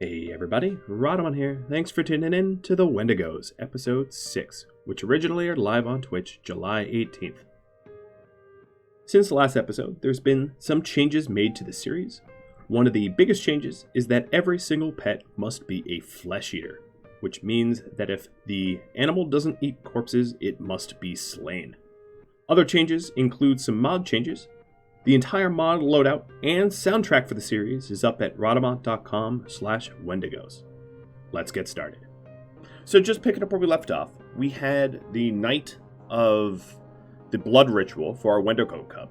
Hey everybody, Rhadamant here. Thanks for tuning in to the Wendigos, episode 6, which originally aired live on Twitch July 18th. Since the last episode, there's been some changes made to the series. One of the biggest changes is that every single pet must be a flesh eater, which means that if the animal doesn't eat corpses, it must be slain. Other changes include some mod changes. The entire mod loadout and soundtrack for the series is up at Rhadamant.com/Wendigos. Let's get started. So just picking up where we left off, we had the night of the blood ritual for our Wendigo cub.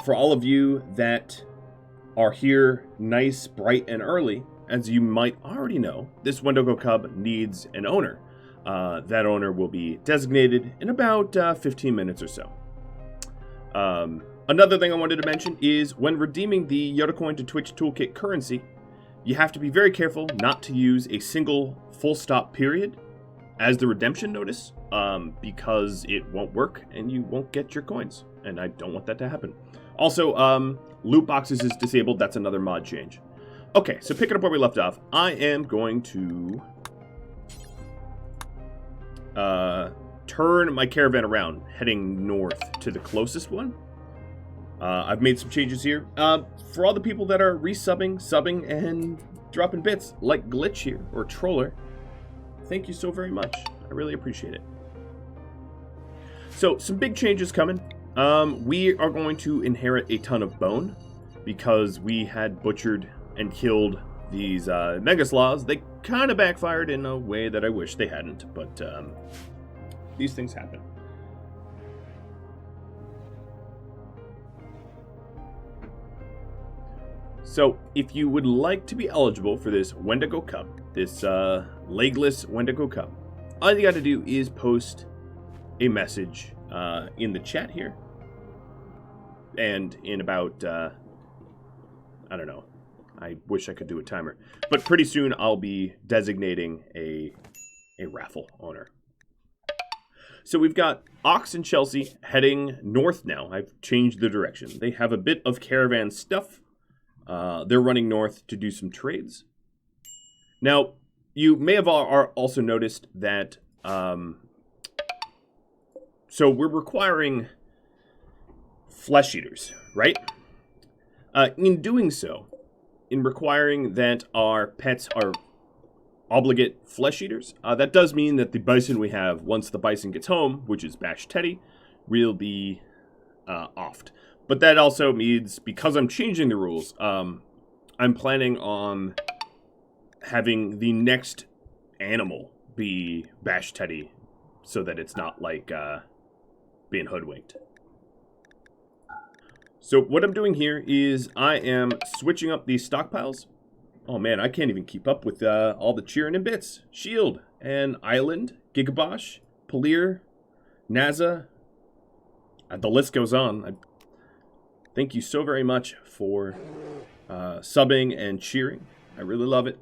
For all of you that are here nice, bright, and early, as you might already know, this Wendigo cub needs an owner. That owner will be designated in about 15 minutes or so. Another thing I wanted to mention is when redeeming the Yodacoin to Twitch Toolkit currency, you have to be very careful not to use a single full stop period as the redemption notice, because it won't work and you won't get your coins, and I don't want that to happen. Also, loot boxes is disabled. That's another mod change. Okay, so picking up where we left off, I am going to turn my caravan around, heading north to the closest one. I've made some changes here. For all the people that are resubbing, subbing, and dropping bits, like Glitch here, or Troller, thank you so very much. I really appreciate it. So, some big changes coming. We are going to inherit a ton of bone, because we had butchered and killed these Megasloths. They kind of backfired in a way that I wish they hadn't, but these things happen. So, if you would like to be eligible for this Wendigo Cup, this legless Wendigo Cup, all you got to do is post a message in the chat here. And in about, I don't know, I wish I could do a timer. But pretty soon I'll be designating a Raffle owner. So we've got Ox and Chelsea heading north now. I've changed the direction. They have a bit of caravan stuff. They're running north to do some trades. Now, you may have also noticed that, so we're requiring flesh eaters, right? In doing so, in requiring that our pets are obligate flesh eaters, that does mean that the bison we have, once the bison gets home, which is Bash Teddy, will be offed. But that also means, because I'm changing the rules, I'm planning on having the next animal be Bash Teddy, so that it's not like being hoodwinked. So what I'm doing here is I am switching up these stockpiles. Oh man, I can't even keep up with all the cheering and bits. Shield and Island, Gigabosh, Polier, NASA. The list goes on. Thank you so very much for subbing and cheering. I really love it.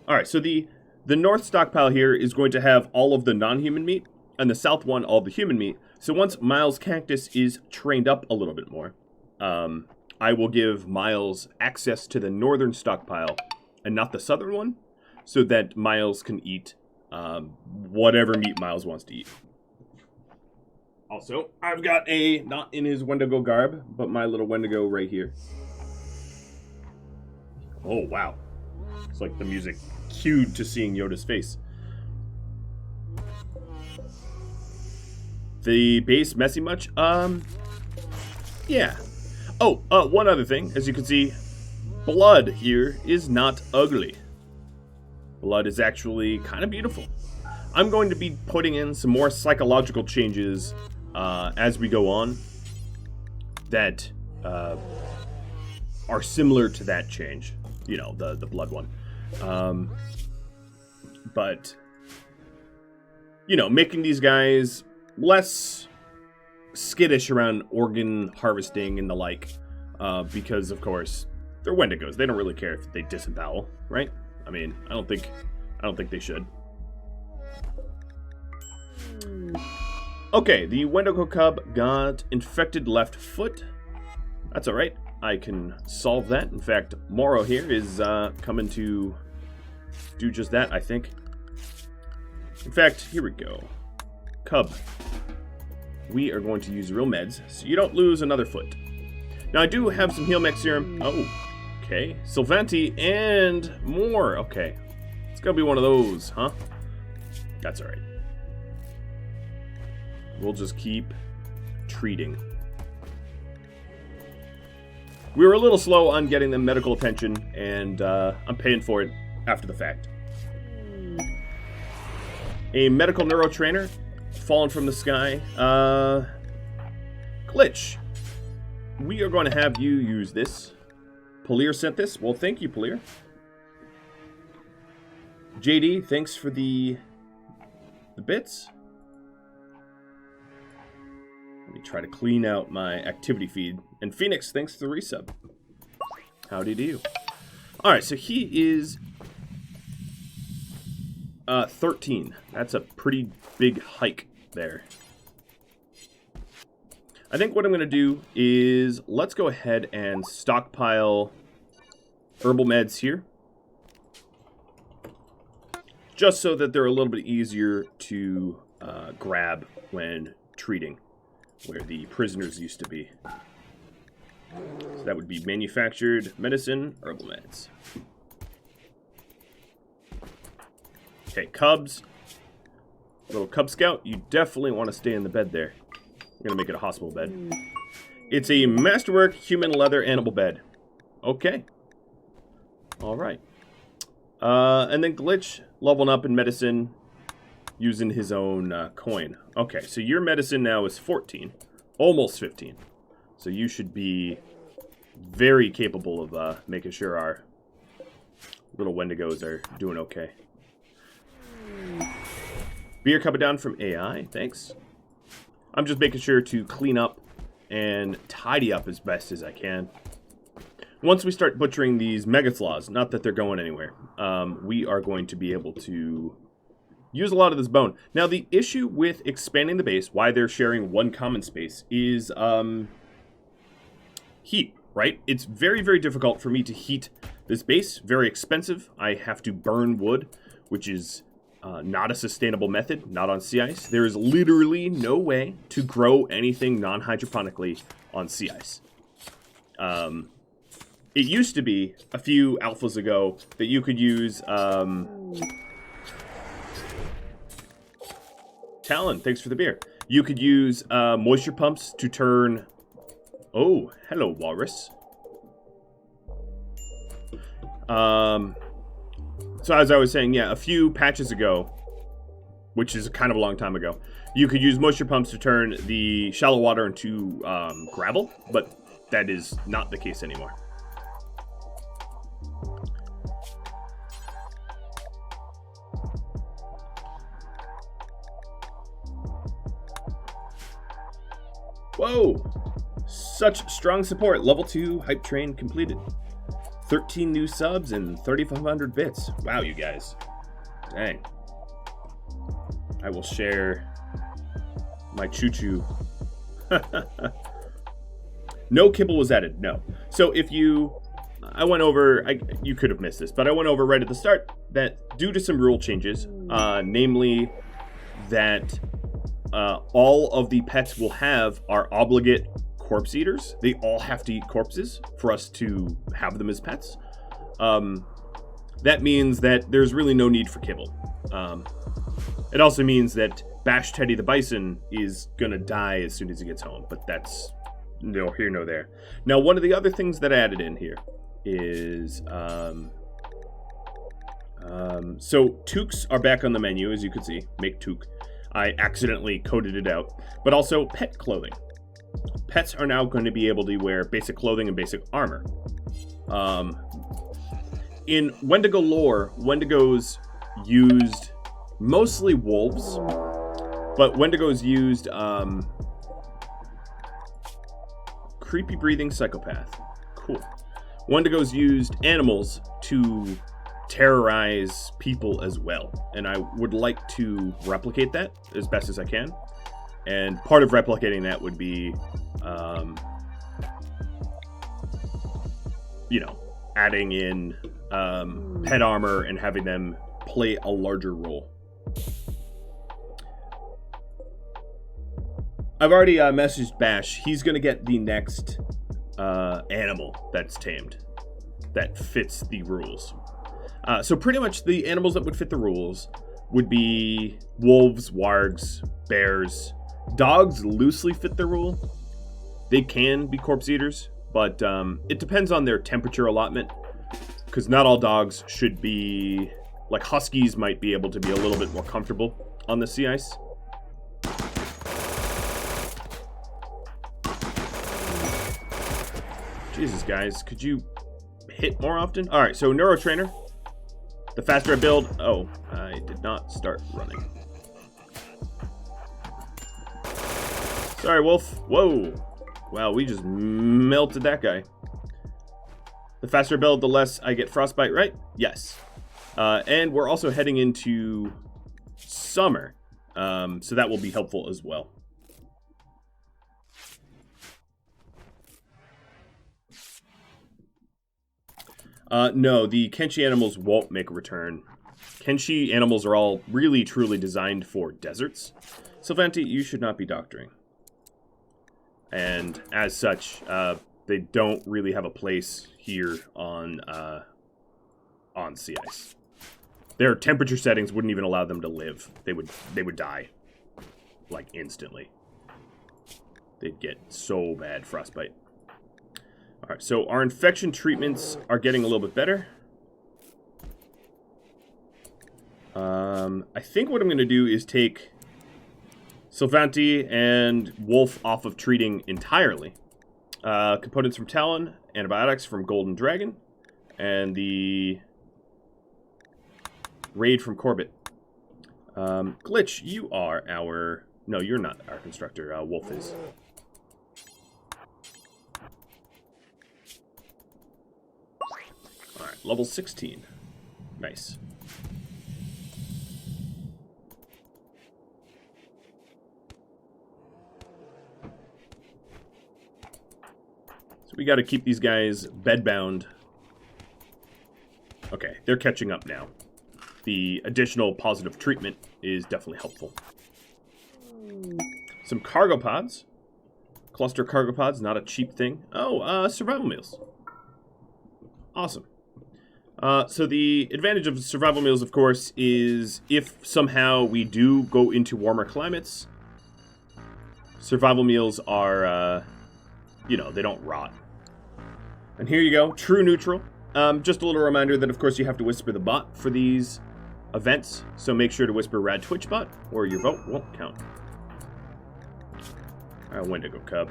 Alright, so the north stockpile here is going to have all of the non-human meat, and the south one all the human meat. So once Miles Cactus is trained up a little bit more, I will give Miles access to the northern stockpile and not the southern one, so that Miles can eat whatever meat Miles wants to eat. Also, I've got not in his Wendigo garb, but my little Wendigo right here. Oh, wow. It's like the music cued to seeing Yoda's face. The base messy much? Yeah. Oh, one other thing. As you can see, blood here is not ugly. Blood is actually kind of beautiful. I'm going to be putting in some more psychological changes as we go on that are similar to that change, you know, the blood one. But, you know, making these guys less skittish around organ harvesting and the like, because, of course, they're Wendigos. They don't really care if they disembowel, right? I mean, I don't think they should. Okay, the Wendigo cub got infected left foot. That's alright. I can solve that. In fact, Moro here is coming to do just that, I think. In fact, here we go. Cub. We are going to use real meds, so you don't lose another foot. Now, I do have some heal mech serum. Oh, okay. Sylvanti and more. Okay. It's going to be one of those, huh? That's all right. We'll just keep treating. We were a little slow on getting them medical attention, and I'm paying for it after the fact. A medical neurotrainer, fallen from the sky. Glitch. We are going to have you use this. Polir sent this. Well, thank you, Polir. JD, thanks for the bits. Let me try to clean out my activity feed. And Phoenix, thanks for the resub. Howdy do you. Alright, so he is 13. That's a pretty big hike there. I think what I'm going to do is let's go ahead and stockpile herbal meds here. Just so that they're a little bit easier to grab when treating, where the prisoners used to be. So that would be manufactured medicine, herbal meds. Okay, Cubs. Little Cub Scout, you definitely want to stay in the bed there. I'm going to make it a hospital bed. It's a masterwork human leather animal bed. Okay. Alright. And then Glitch, leveling up in medicine, using his own coin. Okay, so your medicine now is 14. Almost 15. So you should be very capable of making sure our little Wendigos are doing okay. Beer coming down from AI, thanks. I'm just making sure to clean up and tidy up as best as I can. Once we start butchering these Megathloths, not that they're going anywhere, we are going to be able to use a lot of this bone. Now, the issue with expanding the base, why they're sharing one common space, is heat, right? It's very, very difficult for me to heat this base. Very expensive. I have to burn wood, which is not a sustainable method, not on sea ice. There is literally no way to grow anything non-hydroponically on sea ice. It used to be, a few alphas ago, that you could use... Talon, thanks for the beer. You could use moisture pumps to turn... Oh, hello, Walrus. So as I was saying, yeah, a few patches ago, which is kind of a long time ago, you could use moisture pumps to turn the shallow water into gravel, but that is not the case anymore. Whoa! Such strong support. Level 2 hype train completed. 13 new subs and 3,500 bits. Wow, you guys. Dang. I will share my choo-choo. No kibble was added. No. So if you... I went over... you could have missed this, but I went over right at the start that due to some rule changes, namely that all of the pets will have are obligate corpse eaters. They all have to eat corpses for us to have them as pets. That means that there's really no need for kibble. It also means that Bash Teddy the Bison is gonna die as soon as he gets home, but that's no here, no there. Now, one of the other things that I added in here is so toques are back on the menu, as you can see. Make toque. I accidentally coded it out, but also pet clothing. Pets are now going to be able to wear basic clothing and basic armor. In Wendigo lore, Wendigos used mostly wolves, but Wendigos used creepy breathing psychopath. Cool. Wendigos used animals to terrorize people as well, and I would like to replicate that as best as I can. And part of replicating that would be you know, adding in pet armor and having them play a larger role. I've already messaged Bash. He's going to get the next animal that's tamed that fits the rules. So pretty much the animals that would fit the rules would be wolves, wargs, bears. Dogs loosely fit the rule. They can be corpse eaters, but it depends on their temperature allotment, because not all dogs should be... Like huskies might be able to be a little bit more comfortable on the sea ice. Jesus, guys, could you hit more often? All right, so Neurotrainer. The faster I build... Oh, I did not start running. Sorry, Wolf. Whoa. Wow, we just melted that guy. The faster I build, the less I get frostbite, right? Yes. And we're also heading into summer, so that will be helpful as well. No, the Kenshi animals won't make a return. Kenshi animals are all really, truly designed for deserts. Sylvanti, you should not be doctoring. And as such, they don't really have a place here on sea ice. Their temperature settings wouldn't even allow them to live. They would die, like, instantly. They'd get so bad frostbite. All right, so our infection treatments are getting a little bit better. I think what I'm going to do is take Sylvanti and Wolf off of treating entirely. Components from Talon, antibiotics from Golden Dragon, and the raid from Corbett. Glitch, you are our... No, you're not our constructor. Wolf is. Alright, level 16. Nice. So we got to keep these guys bedbound. Okay, they're catching up now. The additional positive treatment is definitely helpful. Some cargo pods. Cluster cargo pods, not a cheap thing. Oh, survival meals. Awesome. So the advantage of survival meals, of course, is if somehow we do go into warmer climates, survival meals are, you know, they don't rot. And here you go, true neutral. Just a little reminder that, of course, you have to whisper the bot for these events, so make sure to whisper Rad Twitch bot, or your vote won't count. Wendigo cub.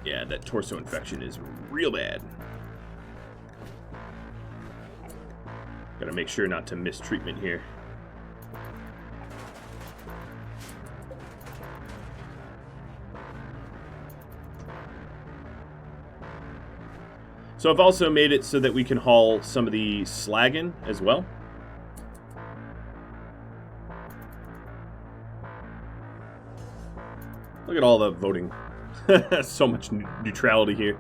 Yeah, that torso infection is real bad. Gotta make sure not to miss treatment here. So I've also made it so that we can haul some of the slag in as well. Look at all the voting. So much neutrality here.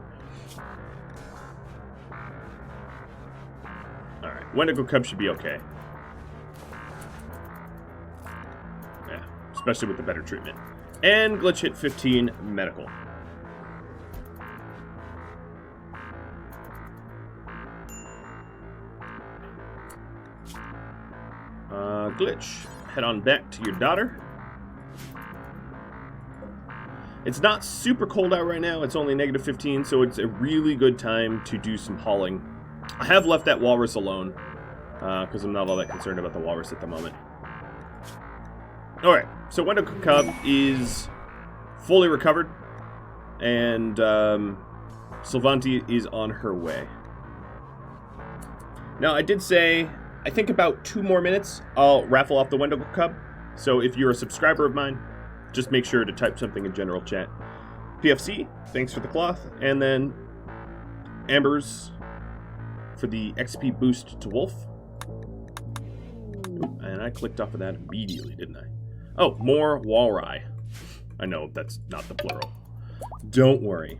Alright, Wendigo Cub should be okay. Yeah, especially with the better treatment. And Glitch hit 15 medical. Glitch, head on back to your daughter. It's not super cold out right now. It's only negative 15, so it's a really good time to do some hauling. I have left that walrus alone, because I'm not all that concerned about the walrus at the moment. Alright, so Wendigo Cub is fully recovered, and Sylvanti is on her way. Now, I did say, I think about 2 more minutes, I'll raffle off the Wendigo Cub. So if you're a subscriber of mine, just make sure to type something in general chat. PFC, thanks for the cloth. And then Ambers for the XP boost to Wolf. Ooh, and I clicked off of that immediately, didn't I? Oh, more Walry. I know that's not the plural. Don't worry.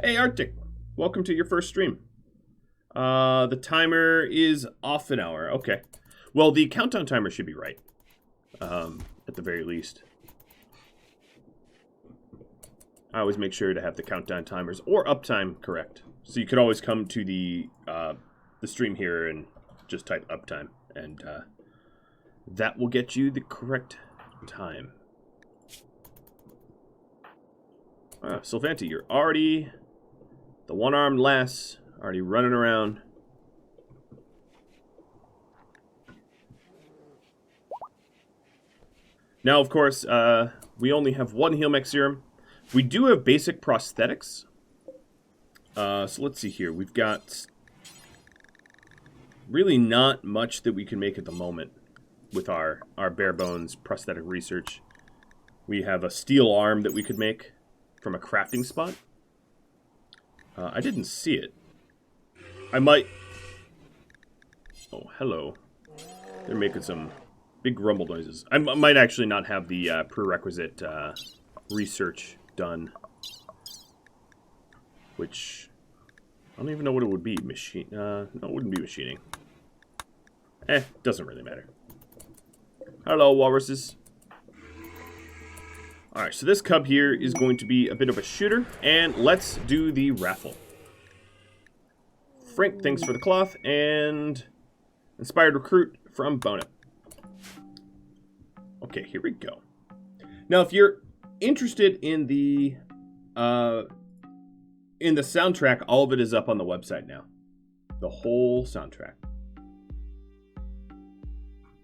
Hey, Arctic. Welcome to your first stream. The timer is off an hour. Okay. Well, the countdown timer should be right. At the very least. I always make sure to have the countdown timers or uptime correct. So you could always come to the stream here and just type uptime. And that will get you the correct time. Sylvanti, you're already the one-armed lass, already running around. Now, of course, we only have one heal mech serum. We do have basic prosthetics. So let's see here. We've got really not much that we can make at the moment with our bare bones prosthetic research. We have a steel arm that we could make from a crafting spot. I didn't see it. I might... Oh, hello. They're making some big rumble noises. I might actually not have the prerequisite research done. Which... I don't even know what it would be. Machine... no, it wouldn't be machining. Doesn't really matter. Hello, walruses. Alright, so this cub here is going to be a bit of a shooter, and let's do the raffle. Frank, thanks for the cloth, and inspired recruit from Bona. Okay, here we go. Now, if you're interested in the soundtrack, all of it is up on the website now. The whole soundtrack.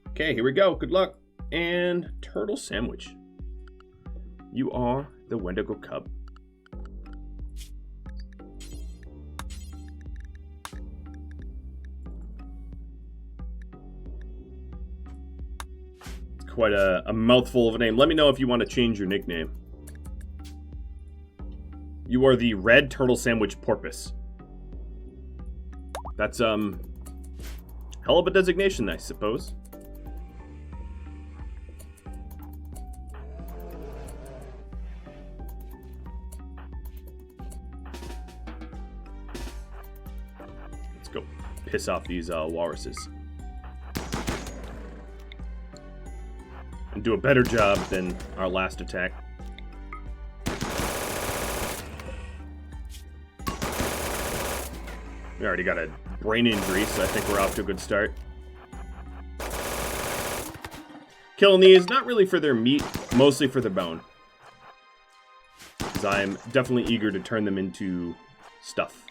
Okay, here we go. Good luck. And turtle sandwich. You are the Wendigo cub. It's quite a mouthful of a name. Let me know if you want to change your nickname. You are the red turtle sandwich porpoise. That's, hell of a designation, I suppose. Piss off these walruses. And do a better job than our last attack. We already got a brain injury, so I think we're off to a good start. Killing these, not really for their meat, mostly for the bone. Because I'm definitely eager to turn them into stuff.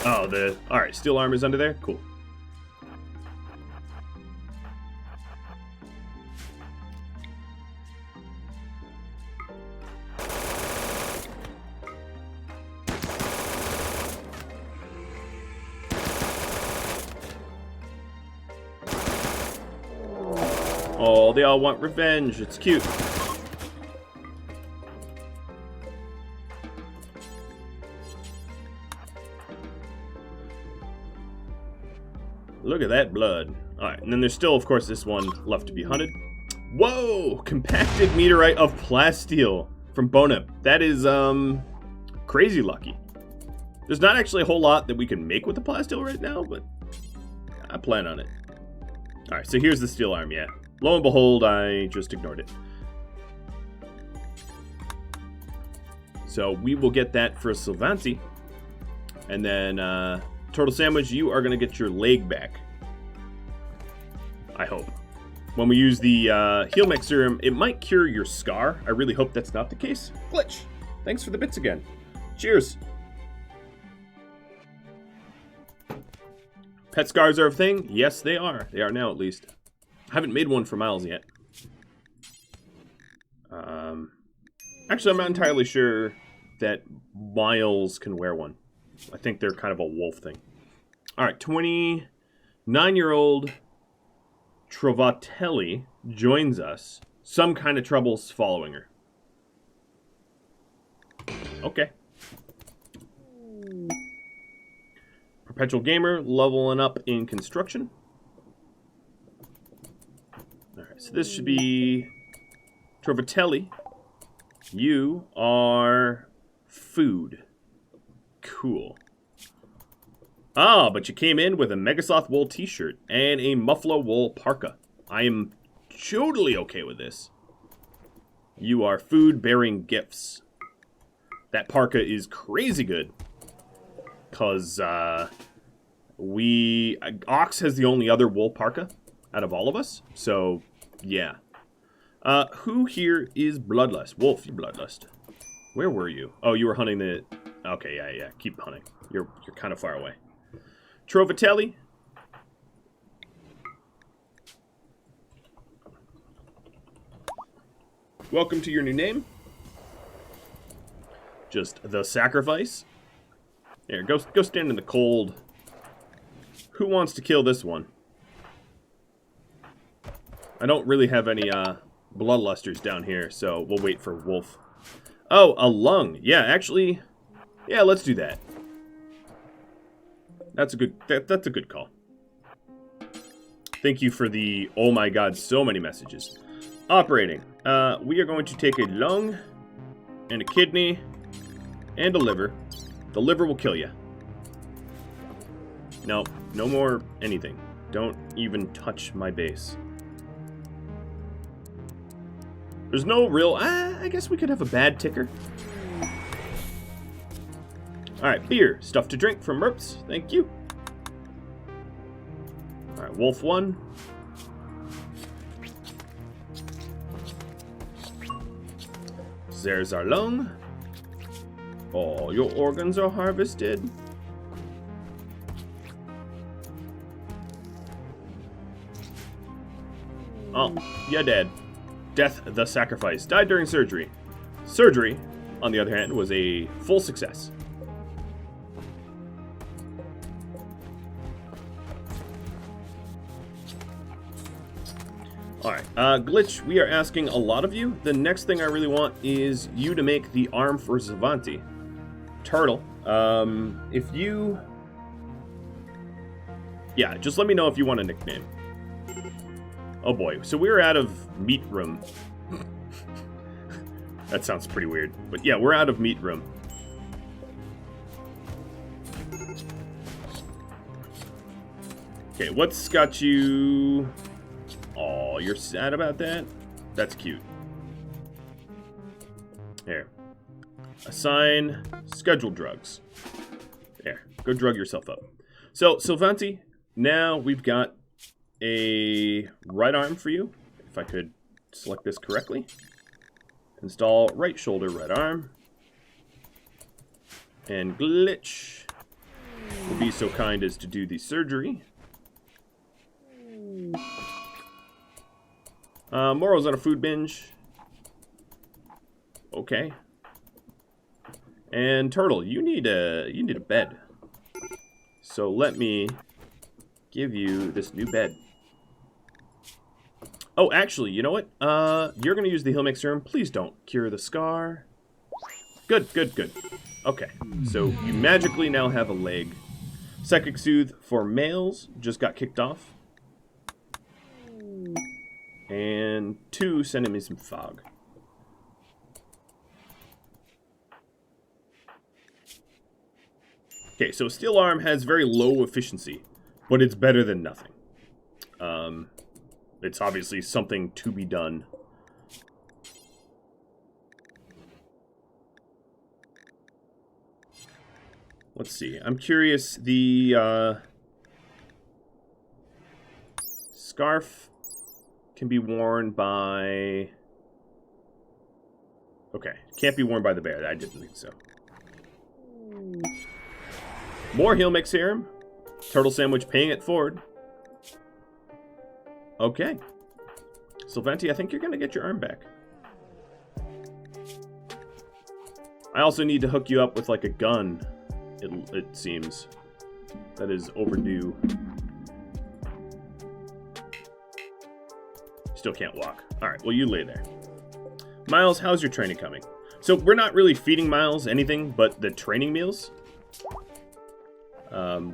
Oh, alright, steel armor's under there? Cool. Oh, they all want revenge. It's cute. Look at that blood. Alright, and then there's still, of course, this one left to be hunted. Whoa! Compacted meteorite of plasteel from Bona. That is, crazy lucky. There's not actually a whole lot that we can make with the plasteel right now, but I plan on it. Alright, so here's the steel arm, yeah. Lo and behold, I just ignored it. So we will get that for Sylvanti. And then, Turtle Sandwich, you are going to get your leg back. I hope. When we use the heal mech serum, it might cure your scar. I really hope that's not the case. Glitch, thanks for the bits again. Cheers. Pet scars are a thing? Yes, they are. They are now, at least. I haven't made one for Miles yet. Actually, I'm not entirely sure that Miles can wear one. I think they're kind of a wolf thing. Alright, 29-year-old Trovatelli joins us. Some kind of trouble's following her. Okay. Perpetual Gamer, leveling up in construction. Alright, so this should be Trovatelli. You are food. Cool. Ah, but you came in with a Megasloth wool t-shirt and a Muffalo wool parka. I am totally okay with this. You are food-bearing gifts. That parka is crazy good. Because, Ox has the only other wool parka out of all of us. So, yeah. Who here is Bloodlust? Wolf, you Bloodlust. Where were you? Oh, you were hunting the... Okay, yeah. Keep hunting. You're kind of far away. Trovatelli. Welcome to your new name. Just the sacrifice. There, go stand in the cold. Who wants to kill this one? I don't really have any bloodlusters down here, so we'll wait for Wolf. Oh, a lung. Yeah, actually, yeah, let's do that. That's a good call. Thank you for the oh my god, so many messages. Operating. We are going to take a lung and a kidney and a liver. The liver will kill you. No, no more anything. Don't even touch my base. There's no real... I guess we could have a bad ticker. Alright, beer. Stuff to drink from Merps. Thank you. Alright, Wolf 1. There's our lung. All your organs are harvested. Oh, you're dead. Death the sacrifice. Died during surgery. Surgery, on the other hand, was a full success. Alright, Glitch, we are asking a lot of you. The next thing I really want is you to make the arm for Zavanti. Turtle, if you... Yeah, just let me know if you want a nickname. Oh boy, so we're out of meat room. That sounds pretty weird. But yeah, we're out of meat room. Okay, what's got you... Oh, you're sad about that? That's cute. Here. Assign scheduled drugs. There. Go drug yourself up. So, Sylvanti, now we've got a right arm for you. If I could select this correctly. Install right shoulder, right arm. And Glitch will be so kind as to do the surgery. Moro's on a food binge. Okay. And Turtle, you need a bed. So let me give you this new bed. Oh, actually, you know what? You're gonna use the heal mix serum. Please don't cure the scar. Good, good, good. Okay, so you magically now have a leg. Psychic Soothe for males just got kicked off. And 2, sending me some fog. Okay, so Steel Arm has very low efficiency, but it's better than nothing. It's obviously something to be done. Let's see. I'm curious, the scarf can be worn by... Okay, can't be worn by the bear. I didn't think so. More heal mix serum. Turtle sandwich paying it forward. Okay. Sylvanti, I think you're going to get your arm back. I also need to hook you up with like a gun, it seems. That is overdue. Still can't walk. Alright, well you lay there. Miles, how's your training coming? So we're not really feeding Miles anything but the training meals.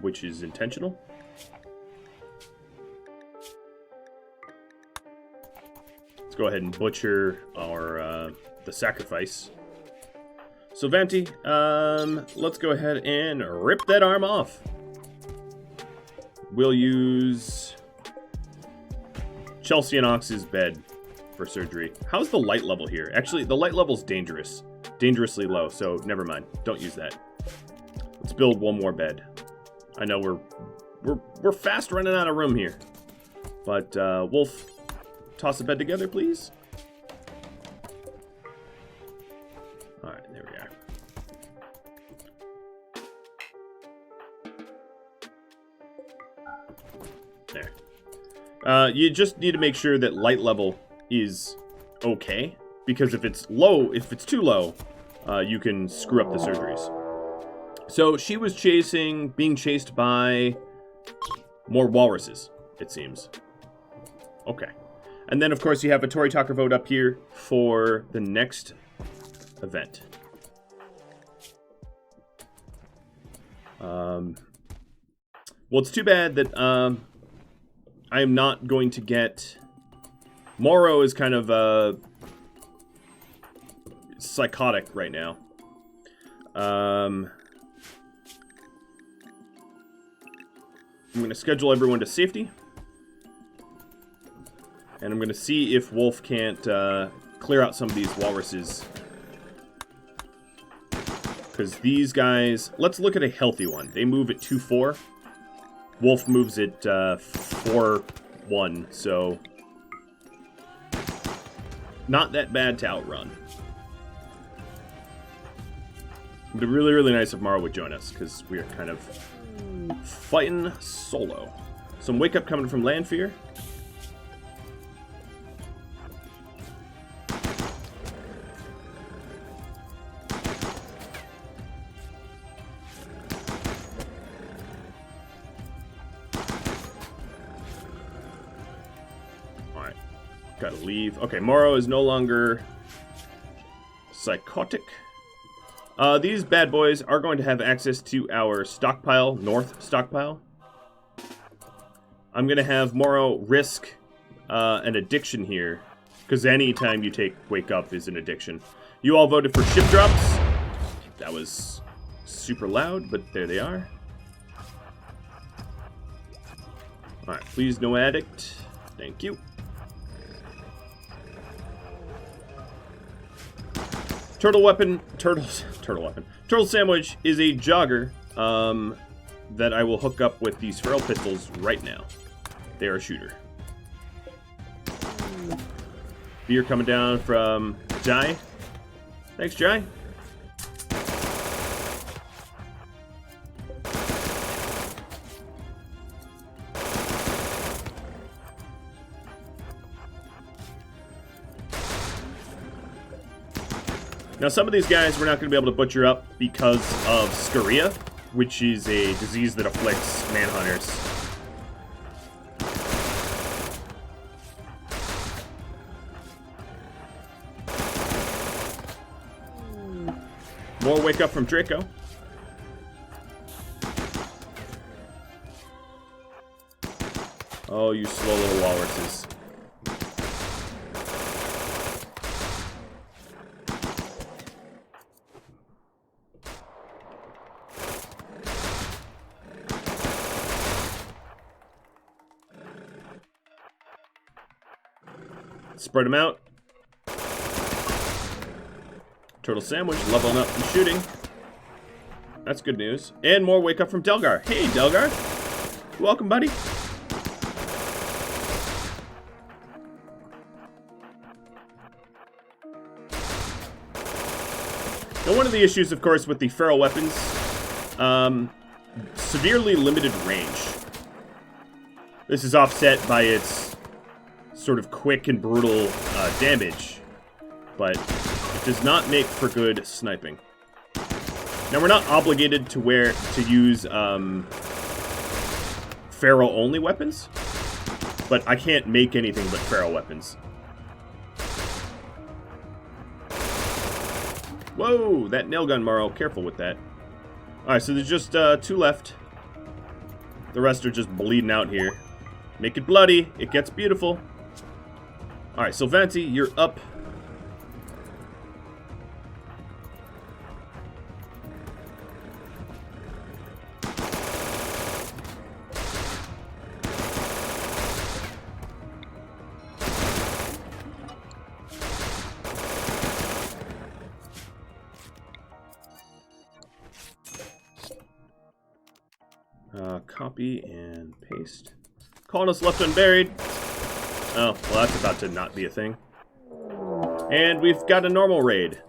Which is intentional. Let's go ahead and butcher our the sacrifice. Sylvanti, let's go ahead and rip that arm off. We'll use Chelsea and Ox's bed for surgery. How's the light level here? Actually, the light level's dangerous. Dangerously low, so never mind. Don't use that. Let's build one more bed. I know we're fast running out of room here. But, Wolf, toss the bed together, please. Alright, there we are. There. You just need to make sure that light level is okay. Because if it's low, if it's too low, you can screw up the surgeries. So she was being chased by more walruses, it seems. Okay. And then, of course, you have a Tory Talker vote up here for the next event. Well, it's too bad that I am not going to get... Morrow is kind of psychotic right now. I'm going to schedule everyone to safety. And I'm going to see if Wolf can't clear out some of these walruses. Because these guys... Let's look at a healthy one. They move at 2-4. Wolf moves at 4-1, so... Not that bad to outrun. It would be really, really nice if Mara would join us, because we are kind of fighting solo. Some wake up coming from Landfear. Alright. Gotta leave. Okay, Morrow is no longer psychotic. These bad boys are going to have access to our stockpile, north stockpile. I'm going to have Morrow risk an addiction here, because any time you take wake up is an addiction. You all voted for ship drops. That was super loud, but there they are. Alright, please no addict. Thank you. Turtle Sandwich is a jogger that I will hook up with these feral pistols right now. They are a shooter. Beer coming down from Jai. Thanks, Jai. Now, some of these guys we're not going to be able to butcher up because of Scoria, which is a disease that afflicts manhunters. More wake up from Draco. Oh, you slow little walruses. Spread them out. Turtle Sandwich leveling up and shooting. That's good news. And more wake up from Delgar. Hey, Delgar. Welcome, buddy. Now, one of the issues, of course, with the feral weapons, severely limited range. This is offset by its sort of quick and brutal damage, but it does not make for good sniping. Now, we're not obligated to use feral only weapons, but I can't make anything but feral weapons. Whoa, that nail gun, Morrow. Careful with that. Alright, so there's just 2 left. The rest are just bleeding out here. Make it bloody. It gets beautiful. Alright, Sylvanti, you're up. Copy and paste. Colonists left unburied. Oh, well, that's about to not be a thing. And we've got a normal raid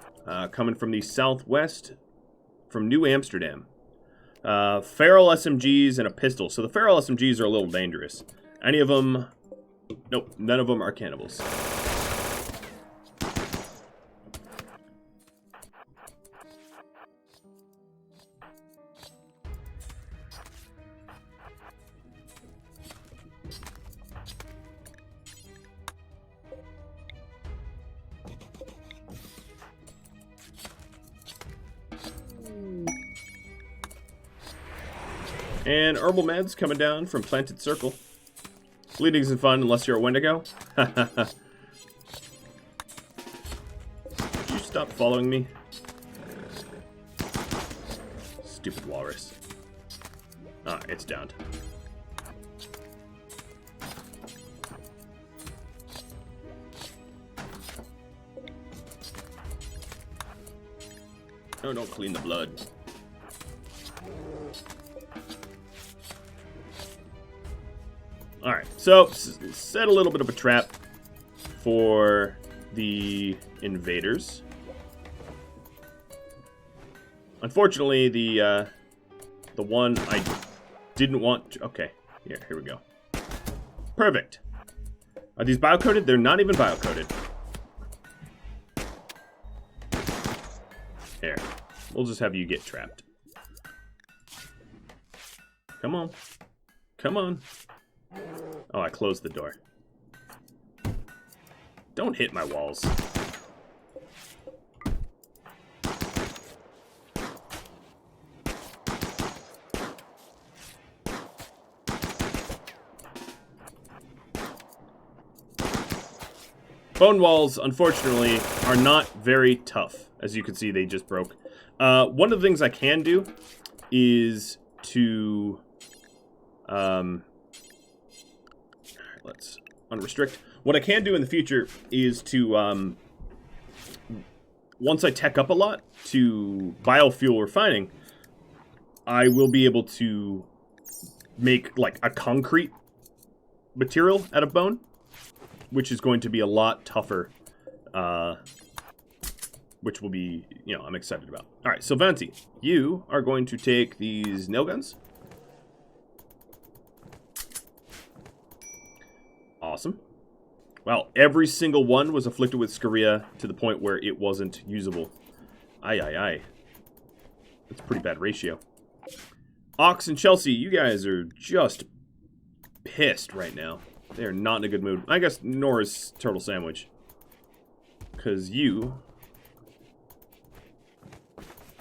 coming from the southwest, from New Amsterdam. Feral SMGs and a pistol. So the feral SMGs are a little dangerous. Any of them... Nope, none of them are cannibals. And herbal meds coming down from Planted Circle. Bleeding isn't fun unless you're a Wendigo. Did you stop following me? Stupid walrus. Ah, it's downed. No, don't clean the blood. Alright, so set a little bit of a trap for the invaders. Unfortunately, the one I didn't want to... Okay, here we go. Perfect. Are these biocoded? They're not even biocoded. Here, we'll just have you get trapped. Come on. Come on. Oh, I closed the door. Don't hit my walls. Bone walls, unfortunately, are not very tough. As you can see, they just broke. One of the things I can do is to... let's unrestrict. What I can do in the future is to, once I tech up a lot to biofuel refining, I will be able to make, like, a concrete material out of bone, which is going to be a lot tougher, which will be, you know, I'm excited about. All right, so Vanti, you are going to take these nail guns. Awesome. Well, every single one was afflicted with scoria to the point where it wasn't usable. Aye, aye, aye. That's a pretty bad ratio. Ox and Chelsea, you guys are just pissed right now. They are not in a good mood. I guess nor is Turtle Sandwich. Because you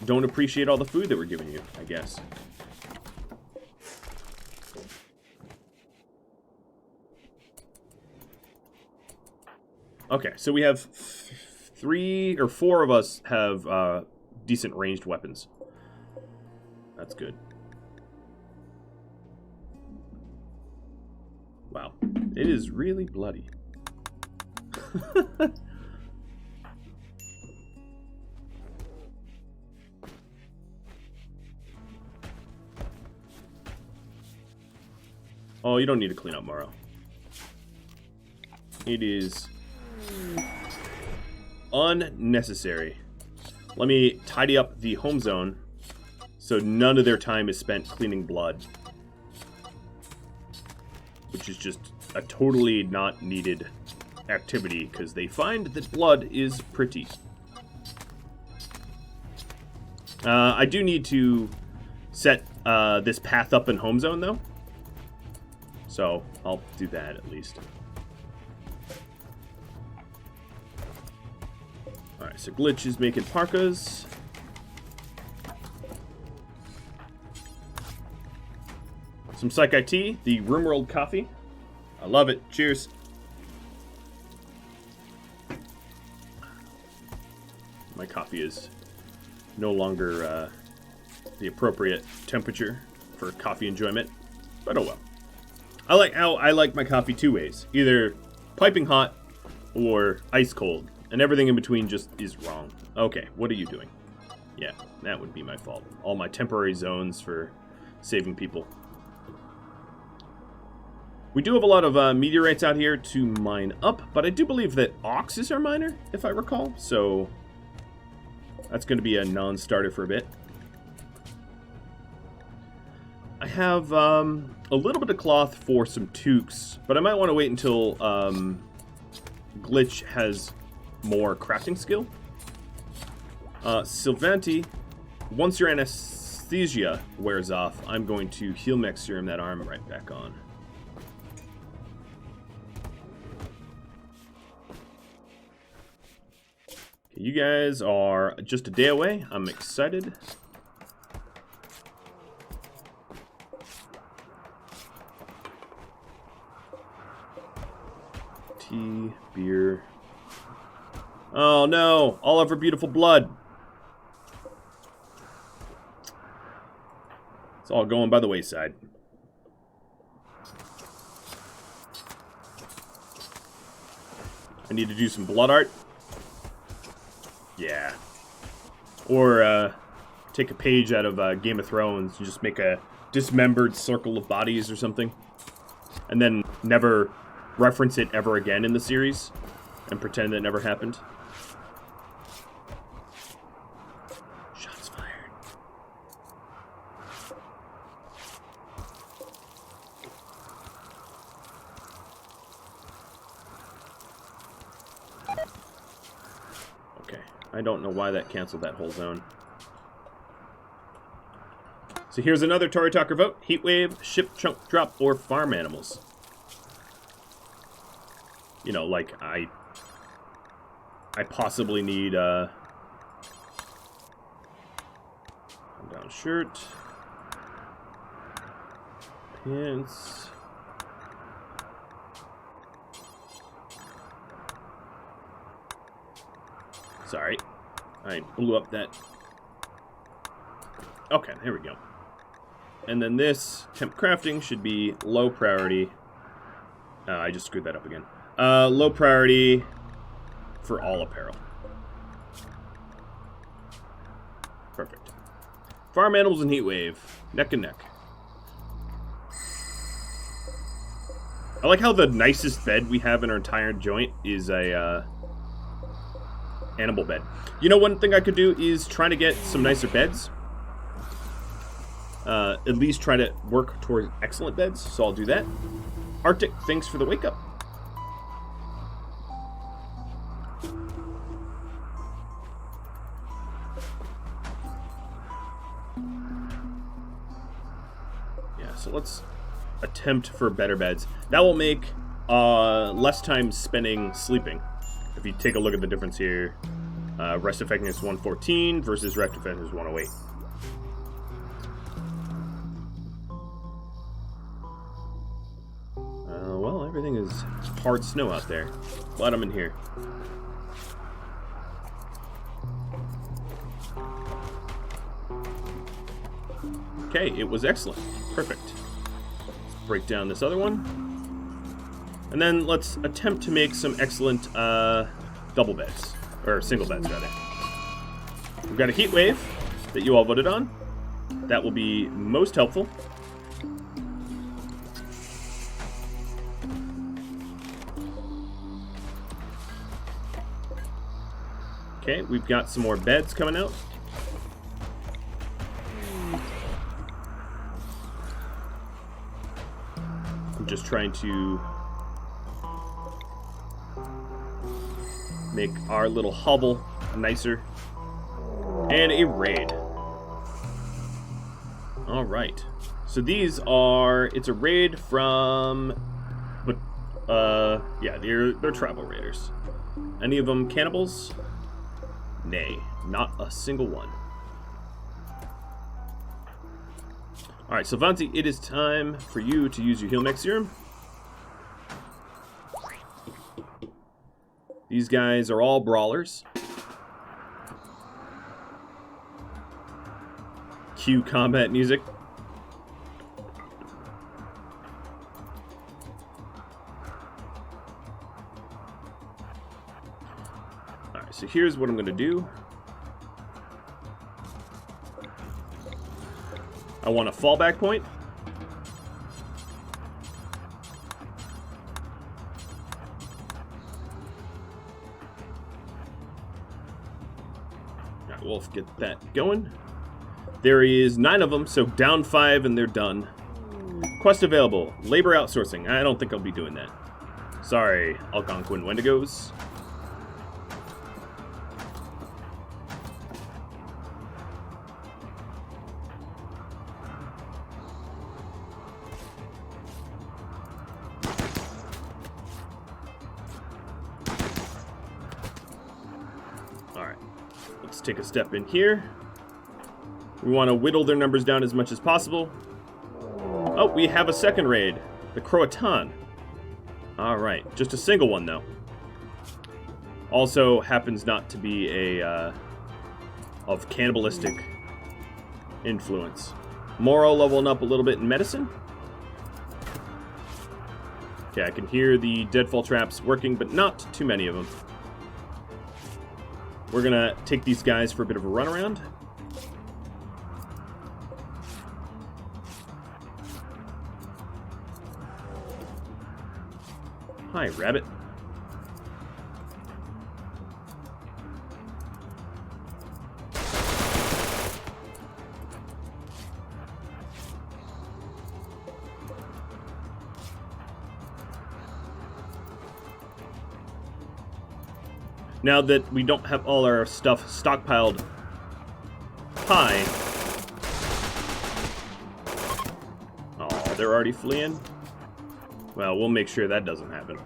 don't appreciate all the food that we're giving you, I guess. Okay, so we have 3 or 4 of us have decent ranged weapons. That's good. Wow, it is really bloody. Oh, you don't need to clean up, Morrow. It is unnecessary. Let me tidy up the home zone so none of their time is spent cleaning blood. Which is just a totally not needed activity because they find that blood is pretty. I do need to set this path up in home zone though. So I'll do that at least. Alright, so Glitch is making parkas. Some Psych IT, the RimWorld coffee. I love it. Cheers. My coffee is no longer the appropriate temperature for coffee enjoyment, but oh well. I like my coffee 2 ways. Either piping hot or ice cold. And everything in between just is wrong. Okay, what are you doing? Yeah, that would be my fault. All my temporary zones for saving people. We do have a lot of meteorites out here to mine up, but I do believe that ox is our miner, if I recall. So that's going to be a non-starter for a bit. I have a little bit of cloth for some toques, but I might want to wait until Glitch has more crafting skill. Sylvanti, once your anesthesia wears off, I'm going to heal mech serum that arm right back on. Okay, you guys are just a day away. I'm excited. Tea, beer. Oh no, all of her beautiful blood. It's all going by the wayside. I need to do some blood art. Yeah. Or take a page out of Game of Thrones and just make a dismembered circle of bodies or something. And then never reference it ever again in the series. And pretend it never happened. Shots fired. Okay, I don't know why that canceled that whole zone. So here's another Tory Talker vote. Heatwave, ship chunk drop, or farm animals. You know, like I possibly need down shirt, pants. Sorry, I blew up that. Okay, there we go. And then this temp crafting should be low priority. I just screwed that up again. Low priority for all apparel. Perfect. Farm animals and heatwave, neck and neck. I like how the nicest bed we have in our entire joint is a animal bed. You know, one thing I could do is try to get some nicer beds. At least try to work towards excellent beds, so I'll do that. Arctic, thanks for the wake up. So let's attempt for better beds. That will make less time spending sleeping. If you take a look at the difference here, rest effectiveness 114 versus rest effectiveness 108. Well, everything is hard snow out there. Glad I'm in here. Okay, it was excellent. Perfect. Let's break down this other one. And then let's attempt to make some excellent double beds. Or single beds, rather. We've got a heat wave that you all voted on. That will be most helpful. Okay, we've got some more beds coming out. I'm just trying to make our little hovel nicer. And a raid. Alright. So these are, it's a raid from, but, yeah, they're travel raiders. Any of them cannibals? Nay, not a single one. Alright, so Vanti, it is time for you to use your heal mech serum. These guys are all brawlers. Cue combat music. Alright, so here's what I'm going to do. I want a fallback point. wolf get that going. There is 9 of them, so down 5 and they're done. Quest available. Labor outsourcing. I don't think I'll be doing that. Sorry, Algonquin Wendigos. Alright, let's take a step in here. We want to whittle their numbers down as much as possible. Oh, we have a second raid. The Croatan. Alright, just a single one, though. Also happens not to be a, of cannibalistic influence. Moro leveling up a little bit in medicine. Okay, I can hear the deadfall traps working, but not too many of them. We're gonna take these guys for a bit of a runaround. Hi, rabbit. Now that we don't have all our stuff stockpiled high... Oh, they're already fleeing? Well, we'll make sure that doesn't happen.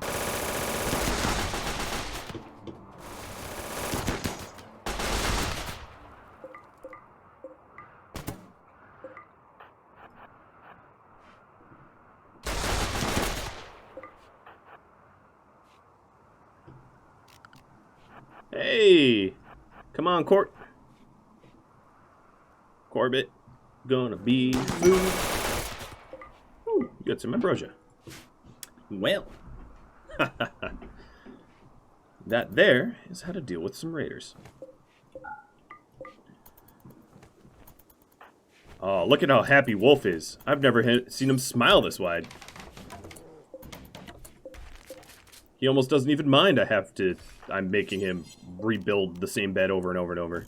Hey! Come on, Corbett. Gonna be food. Ooh, you got some ambrosia. Well, that there is how to deal with some raiders. Oh, look at how happy Wolf is. I've never seen him smile this wide. He almost doesn't even mind I'm making him rebuild the same bed over and over and over.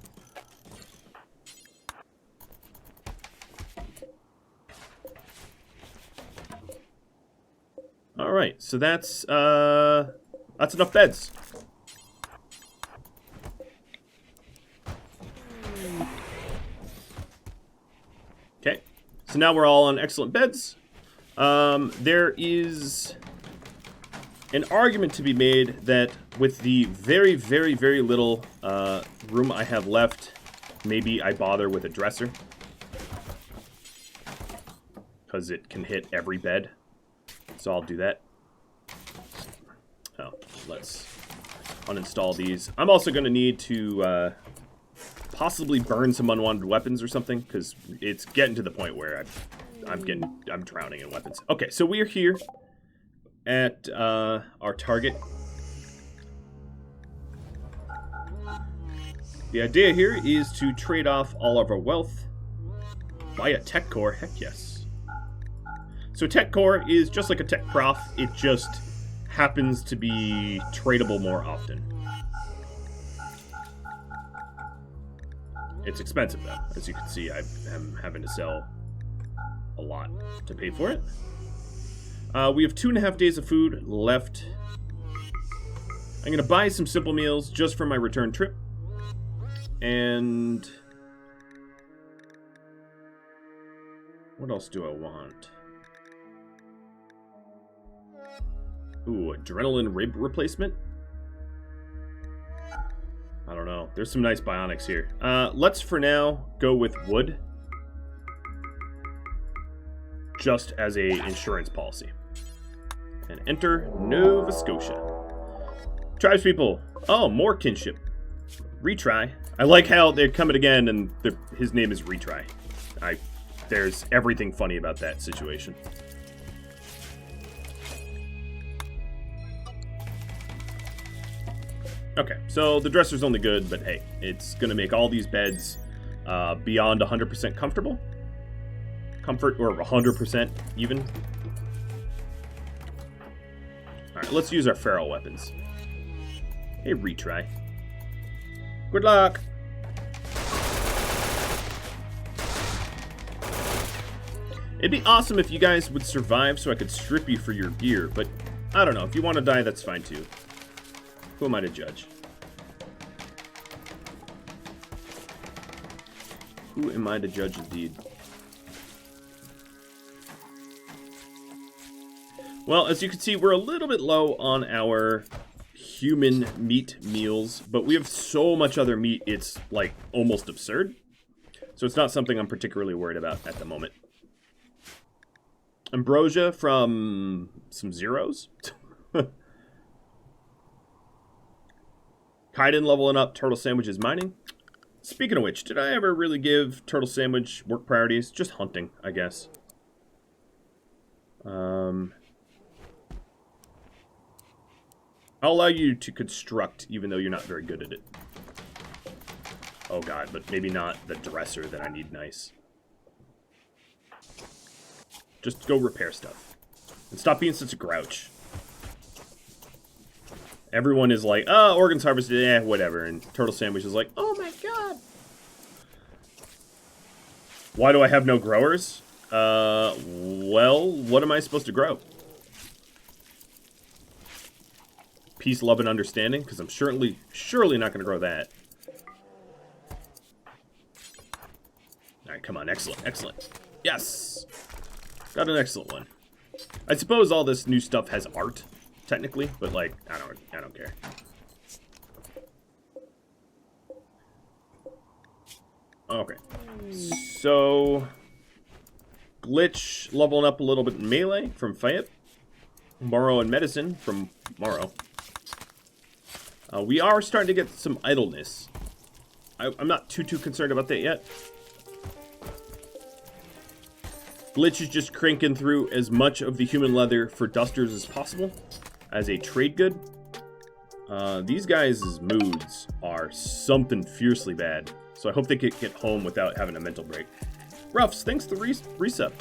Alright, so that's enough beds. Okay, so now we're all on excellent beds. There is an argument to be made that with the very, very, very little room I have left, maybe I bother with a dresser. Because it can hit every bed. So I'll do that. Oh, let's uninstall these. I'm also going to need to possibly burn some unwanted weapons or something, because it's getting to the point where I'm drowning in weapons. Okay, so we're here at our target. The idea here is to trade off all of our wealth. Buy a tech core, heck yes. So tech core is just like a tech prof, it just happens to be tradable more often. It's expensive though, as you can see. I'm having to sell a lot to pay for it. We have 2.5 days of food left. I'm going to buy some simple meals just for my return trip. And what else do I want? Ooh, adrenaline rib replacement? I don't know. There's some nice bionics here. Let's for now go with wood. Just as a insurance policy. And enter Nova Scotia. Tribespeople. Oh, more kinship. Retry. I like how they're coming again and his name is Retry. There's everything funny about that situation. Okay, so the dresser's only good, but hey, it's going to make all these beds beyond 100% comfortable. Comfort, or 100% even. Alright, let's use our feral weapons. Hey, Retry. Good luck! It'd be awesome if you guys would survive so I could strip you for your gear, but I don't know. If you want to die, that's fine too. Who am I to judge? Who am I to judge indeed? Well, as you can see, we're a little bit low on our human meat meals, but we have so much other meat, it's like almost absurd. So it's not something I'm particularly worried about at the moment. Ambrosia from some zeros. Kaiden leveling up, Turtle Sandwich's mining. Speaking of which, did I ever really give Turtle Sandwich work priorities? Just hunting, I guess. I'll allow you to construct, even though you're not very good at it. Oh god, but maybe not the dresser that I need nice. Just go repair stuff. And stop being such a grouch. Everyone is like, oh, organs harvested, whatever. And Turtle Sandwich is like, oh my god. Why do I have no growers? Well, what am I supposed to grow? Peace, love, and understanding? Because I'm surely not going to grow that. Alright, come on. Excellent, excellent. Yes! Got an excellent one. I suppose all this new stuff has art, technically, but, like, I don't care. Okay. So... Glitch leveling up a little bit in melee from Fayette. Morrow and medicine from Morrow. We are starting to get some idleness. I'm not too concerned about that yet. Glitch is just cranking through as much of the human leather for dusters as possible as a trade good. These guys' moods are something fiercely bad, so I hope they can get home without having a mental break. Ruffs, thanks to the resub.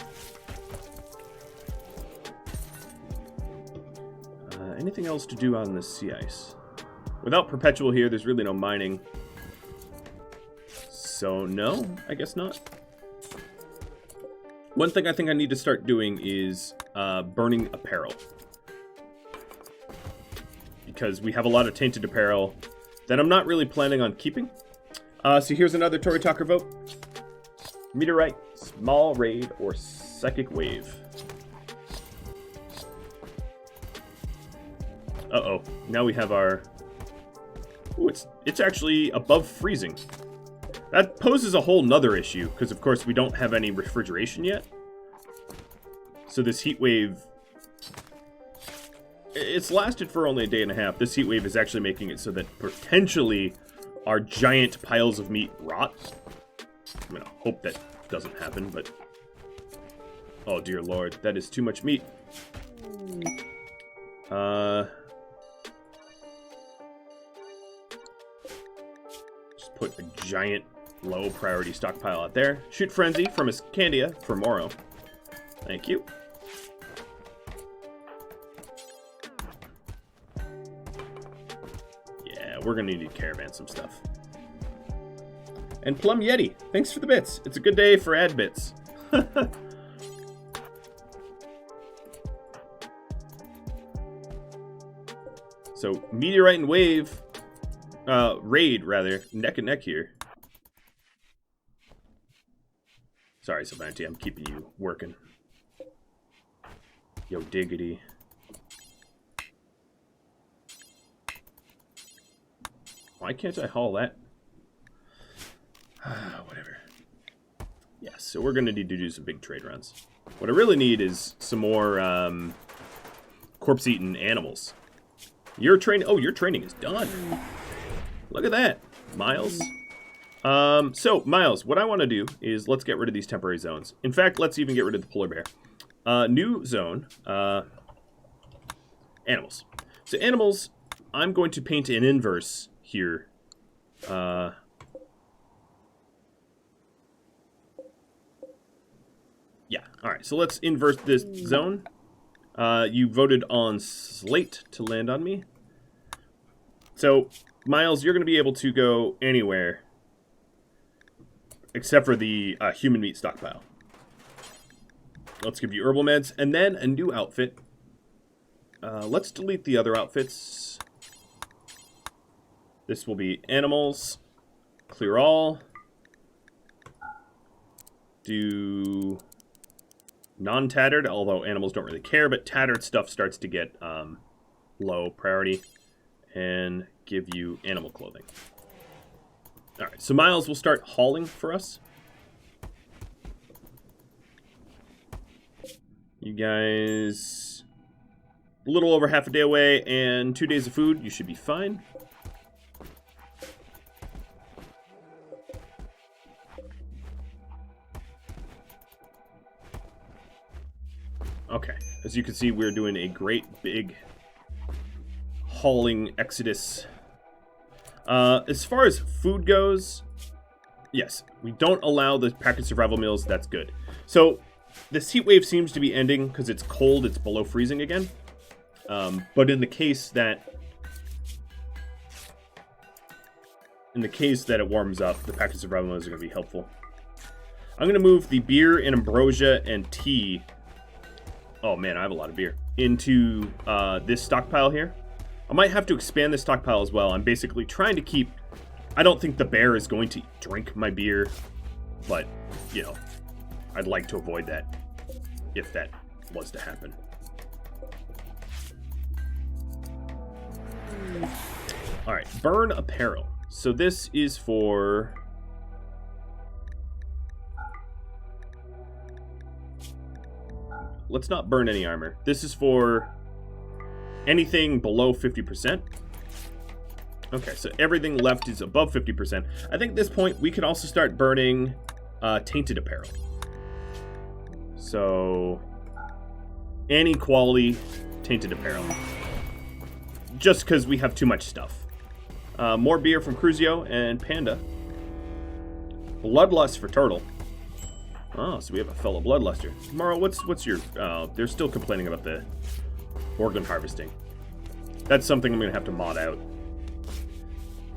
Anything else to do on the sea ice? Without Perpetual here, there's really no mining. So, no, I guess not. One thing I think I need to start doing is burning apparel. Because we have a lot of tainted apparel that I'm not really planning on keeping. So here's another Tory Talker vote. Meteorite, Small Raid, or Psychic Wave. Uh-oh, now we have our... Ooh, it's actually above freezing. That poses a whole nother issue, because of course we don't have any refrigeration yet. So this heat wave... It's lasted for only a day and a half. This heat wave is actually making it so that potentially our giant piles of meat rot. I'm gonna hope that doesn't happen, but... Oh dear lord, that is too much meat. Just put a giant low priority stockpile out there. Shoot Frenzy from Iscandia for Morrow. Thank you. Yeah, we're gonna need to caravan some stuff. And Plum Yeti, thanks for the bits. It's a good day for ad bits. So, Meteorite and Wave, Raid, rather, neck and neck here. Sorry, Sylvanti, I'm keeping you working. Yo, diggity. Why can't I haul that? Whatever. Yeah, so we're going to need to do some big trade runs. What I really need is some more corpse-eaten animals. Your training... Oh, your training is done. Look at that, Miles. So, Miles, what I want to do is let's get rid of these temporary zones. In fact, let's even get rid of the polar bear. New zone. Animals. So, animals, I'm going to paint an inverse here. Yeah, alright, so let's invert this zone. You voted on Slate to land on me. So, Miles, you're going to be able to go anywhere except for the human meat stockpile. Let's give you herbal meds, and then a new outfit. Let's delete the other outfits. This will be animals. Clear all. Do non-tattered, although animals don't really care, but tattered stuff starts to get low priority. And give you animal clothing. Alright, so Miles will start hauling for us. You guys, a little over half a day away and 2 days of food. You should be fine. Okay, as you can see, we're doing a great big hauling exodus. As far as food goes, yes, we don't allow the packaged survival meals. That's good. So this heat wave seems to be ending because it's cold. It's below freezing again. But in the case that it warms up, the packaged survival meals are going to be helpful. I'm going to move the beer and ambrosia and tea. Oh man, I have a lot of beer. Into this stockpile here. I might have to expand this stockpile as well. I'm basically trying to keep... I don't think the bear is going to drink my beer. But, you know, I'd like to avoid that if that was to happen. Alright, burn apparel. So this is for... Let's not burn any armor. This is for anything below 50%. Okay, so everything left is above 50%. I think at this point we could also start burning tainted apparel. So any quality tainted apparel. Just because we have too much stuff. More beer from Cruzio and Panda. Bloodlust for Turtle. Oh, so we have a fellow bloodluster. Mara, what's your... they're still complaining about the organ harvesting. That's something I'm going to have to mod out.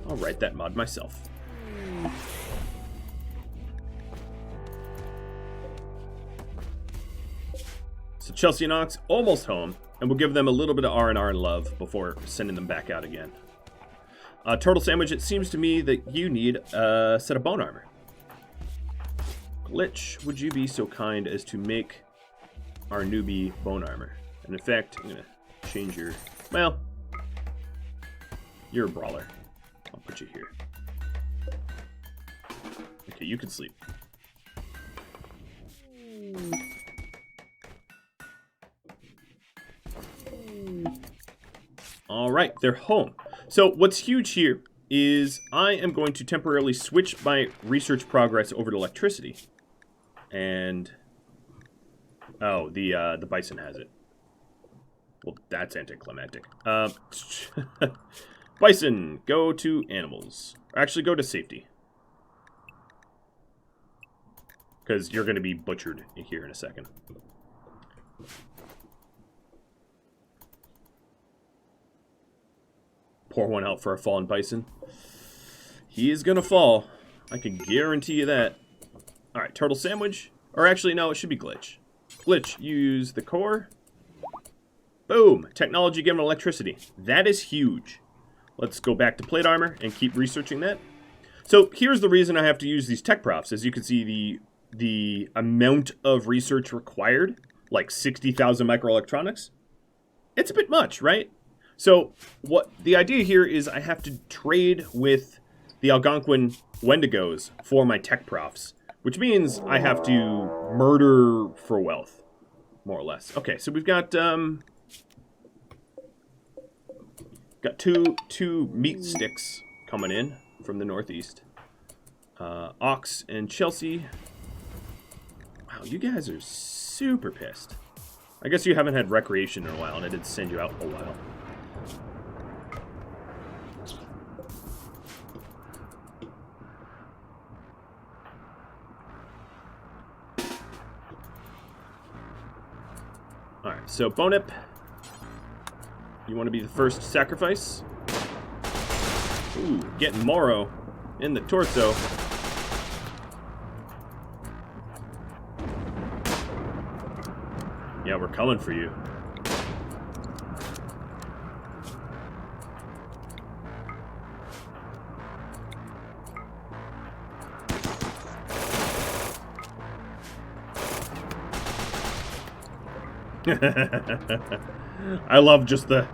I'll write that mod myself. So Chelsea and Ox almost home, and we'll give them a little bit of R&R and love before sending them back out again. Turtle Sandwich, it seems to me that you need a set of bone armor. Glitch, would you be so kind as to make our newbie bone armor? And in fact, I'm going to change your... Well, you're a brawler. I'll put you here. Okay, you can sleep. Alright, they're home. So what's huge here is I am going to temporarily switch my research progress over to electricity. And... oh, the bison has it. Well, that's anticlimactic. Bison, go to animals. Or actually, go to safety. Because you're going to be butchered here in a second. Pour one out for a fallen bison. He is going to fall. I can guarantee you that. Alright, Turtle Sandwich. Or actually, no, it should be Glitch. Glitch, use the core. Boom! Technology given electricity. That is huge. Let's go back to plate armor and keep researching that. So here's the reason I have to use these tech-profs. As you can see, the amount of research required, like 60,000 microelectronics, it's a bit much, right? So what the idea here is I have to trade with the Algonquin Wendigos for my tech-profs, which means I have to murder for wealth, more or less. Okay, so we've got two meat sticks coming in from the northeast. Ox and Chelsea. Wow, you guys are super pissed. I guess you haven't had recreation in a while, and I did send you out a while. Alright, so Bonip, you want to be the first sacrifice? Ooh, getting Moro in the torso. Yeah, we're coming for you. I love just the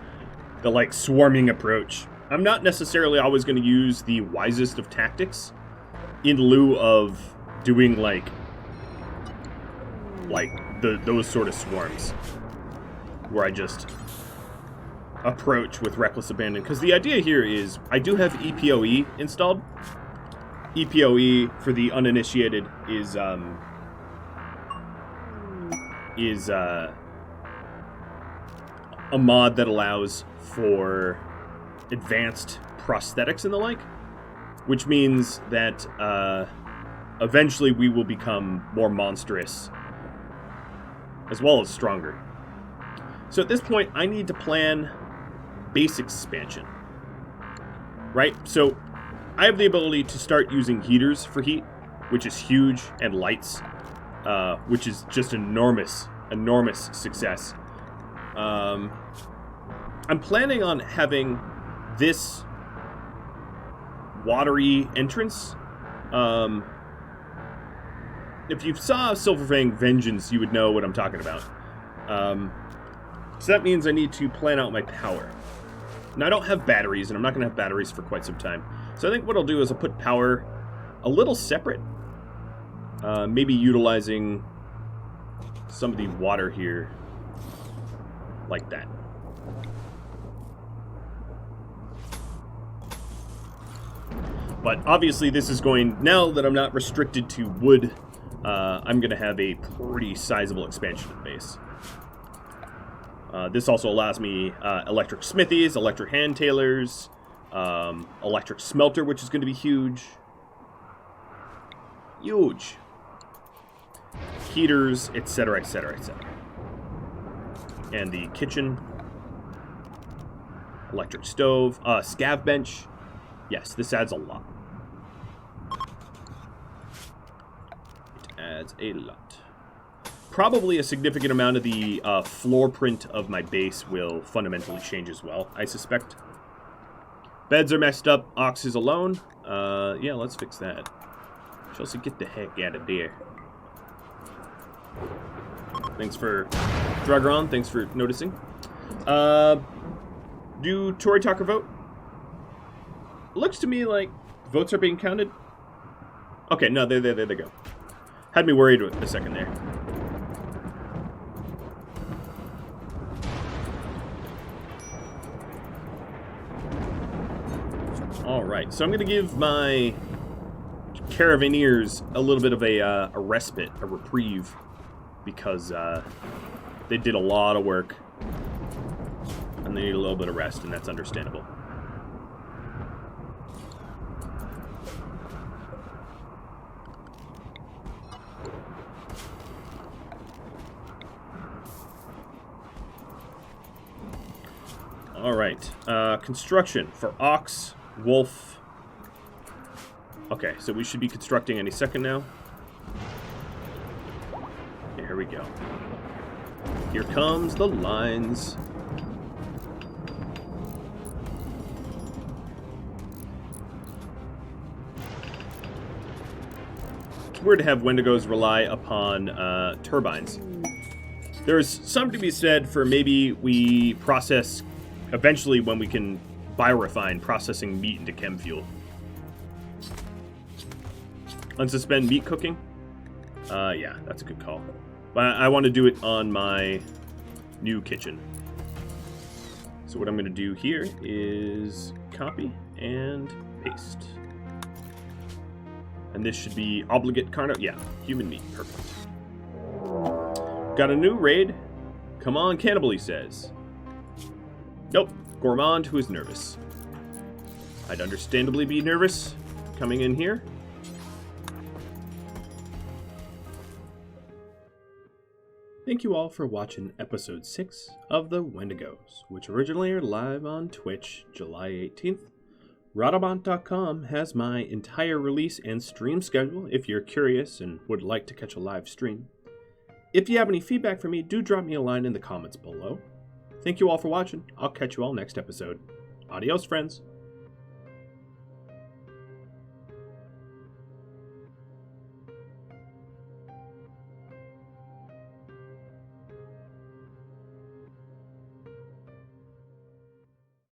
like swarming approach. I'm not necessarily always going to use the wisest of tactics in lieu of doing like those sort of swarms where I just approach with reckless abandon. Because the idea here is I do have EPOE installed. EPOE, for the uninitiated, is a mod that allows for advanced prosthetics and the like, which means that eventually we will become more monstrous as well as stronger. So at this point, I need to plan base expansion, right? So I have the ability to start using heaters for heat, which is huge, and lights, which is just enormous success. I'm planning on having this watery entrance. If you saw Silverfang Vengeance, you would know what I'm talking about. So that means I need to plan out my power. Now, I don't have batteries, and I'm not going to have batteries for quite some time. So I think what I'll do is I'll put power a little separate. Maybe utilizing some of the water here like that. But obviously this is going, now that I'm not restricted to wood, I'm going to have a pretty sizable expansion of the base. This also allows me electric smithies, electric hand tailors, electric smelter, which is going to be huge. Huge. Heaters, etc., etc., etc. And the kitchen. Electric stove. Scav bench. Yes, this adds a lot. It adds a lot. Probably a significant amount of the floor print of my base will fundamentally change as well, I suspect. Beds are messed up. Ox is alone. Yeah, let's fix that. Chelsea, get the heck out of there. Thanks for Drugron. Thanks for noticing. Do Tory Talker vote? Looks to me like votes are being counted. Okay, no, there they go. Had me worried a second there. Alright, so I'm going to give my Caravaneers a little bit of a respite, a reprieve, because they did a lot of work, and they need a little bit of rest, and that's understandable. Alright, construction for Ox, Wolf. Okay, so we should be constructing any second now. Okay, here we go. Here comes the lines. It's weird to have Wendigos rely upon turbines. There's something to be said for maybe we process, eventually when we can biorefine, processing meat into chem fuel. Unsuspend meat cooking? Yeah, that's a good call. But I want to do it on my new kitchen. So what I'm going to do here is copy and paste. And this should be obligate carno. Yeah, human meat. Perfect. Got a new raid. Come on, cannibal, he says. Nope. Gourmand, who is nervous. I'd understandably be nervous coming in here. Thank you all for watching episode 6 of the Wendigos, which originally aired live on Twitch July 18th. Rhadamant.com has my entire release and stream schedule if you're curious and would like to catch a live stream. If you have any feedback for me, do drop me a line in the comments below. Thank you all for watching. I'll catch you all next episode. Adios, friends.